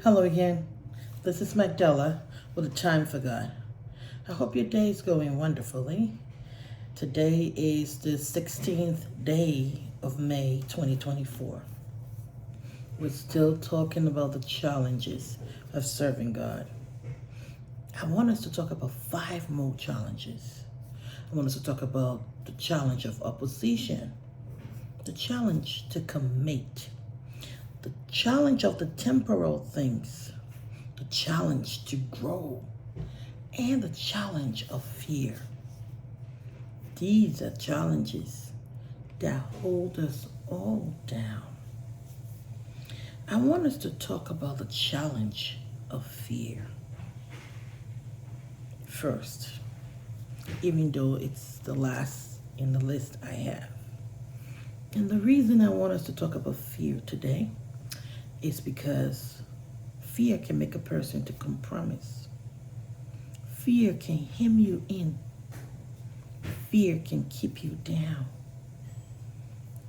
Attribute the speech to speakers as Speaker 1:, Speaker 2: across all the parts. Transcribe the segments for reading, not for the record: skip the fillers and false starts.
Speaker 1: Hello again. This is Magdala with a Time for God. I hope your day is going wonderfully. Today is the 16th day of May 2024. We're still talking about the challenges of serving God. I want us to talk about 5 more challenges. I want us to talk about the challenge of opposition, the challenge to commit, the challenge of the temporal things, the challenge to grow, and the challenge of fear. These are challenges that hold us all down. I want us to talk about the challenge of fear first, even though it's the last in the list I have. And the reason I want us to talk about fear today is because fear can make a person to compromise. Fear can hem you in. Fear can keep you down.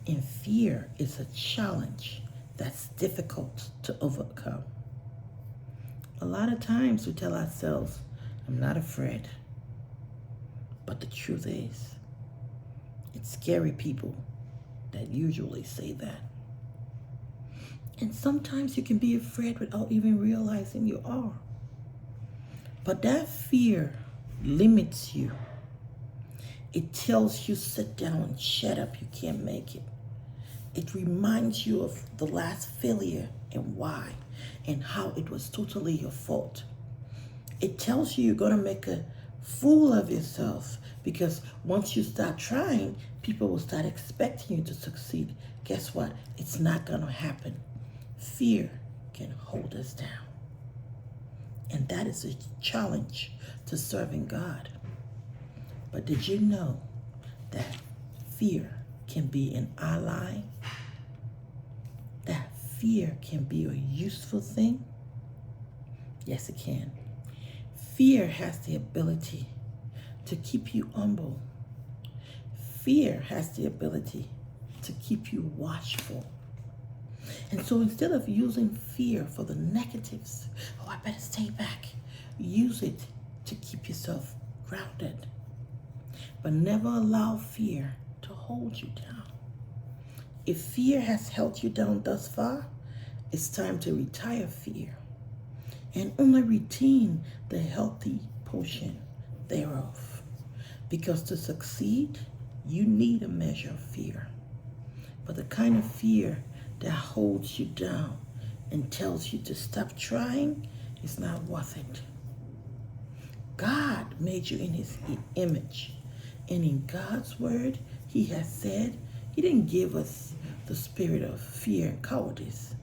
Speaker 1: And fear is a challenge that's difficult to overcome. A lot of times we tell ourselves, I'm not afraid. But the truth is, it's scary people that usually say that. And sometimes you can be afraid without even realizing you are. But that fear limits you. It tells you, sit down and shut up, you can't make it. It reminds you of the last failure and why and how it was totally your fault. It tells you you're going to make a fool of yourself because once you start trying, people will start expecting you to succeed. Guess what? It's not going to happen. Fear can hold us down. And that is a challenge to serving God. But did you know that fear can be an ally? That fear can be a useful thing? Yes, it can. Fear has the ability to keep you humble. Fear has the ability to keep you watchful. And so instead of using fear for the negatives, I better stay back, use it to keep yourself grounded. But never allow fear to hold you down. If fear has held you down thus far, it's time to retire fear and only retain the healthy portion thereof. Because to succeed, you need a measure of fear. But the kind of fear that holds you down and tells you to stop trying is not worth it. God made you in his image. And in God's word, he has said he didn't give us the spirit of fear and cowardice,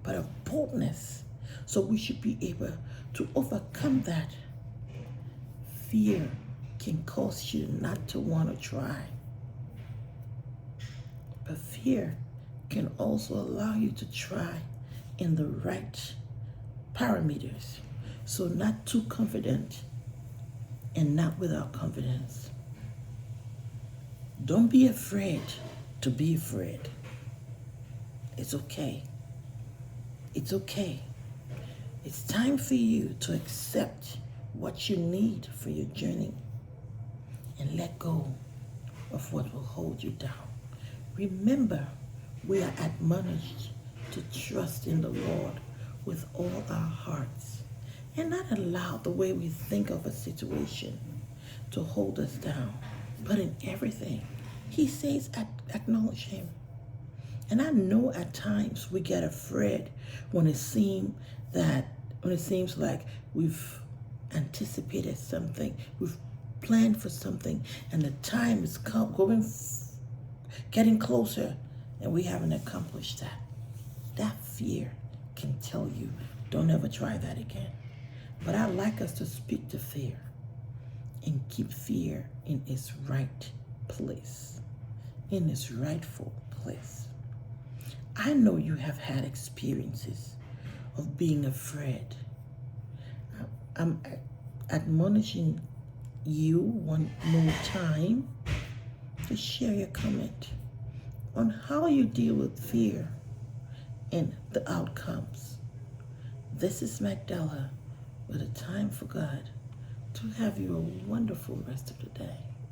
Speaker 1: but of boldness. So we should be able to overcome that. Fear can cause you not to want to try. But fear can also allow you to try in the right parameters. So not too confident and not without confidence. Don't be afraid to be afraid. It's okay. It's okay. It's time for you to accept what you need for your journey and let go of what will hold you down. Remember, we are admonished to trust in the Lord with all our hearts and not allow the way we think of a situation to hold us down. But in everything, he says acknowledge him. And I know at times we get afraid when it seems like we've anticipated something, we've planned for something, and the time is getting closer, and we haven't accomplished that. That fear can tell you, don't ever try that again. But I'd like us to speak to fear and keep fear in its right place, in its rightful place. I know you have had experiences of being afraid. I'm admonishing you one more time to share your comment on how you deal with fear and the outcomes. This is Magdala with a time for God. To have you a wonderful rest of the day.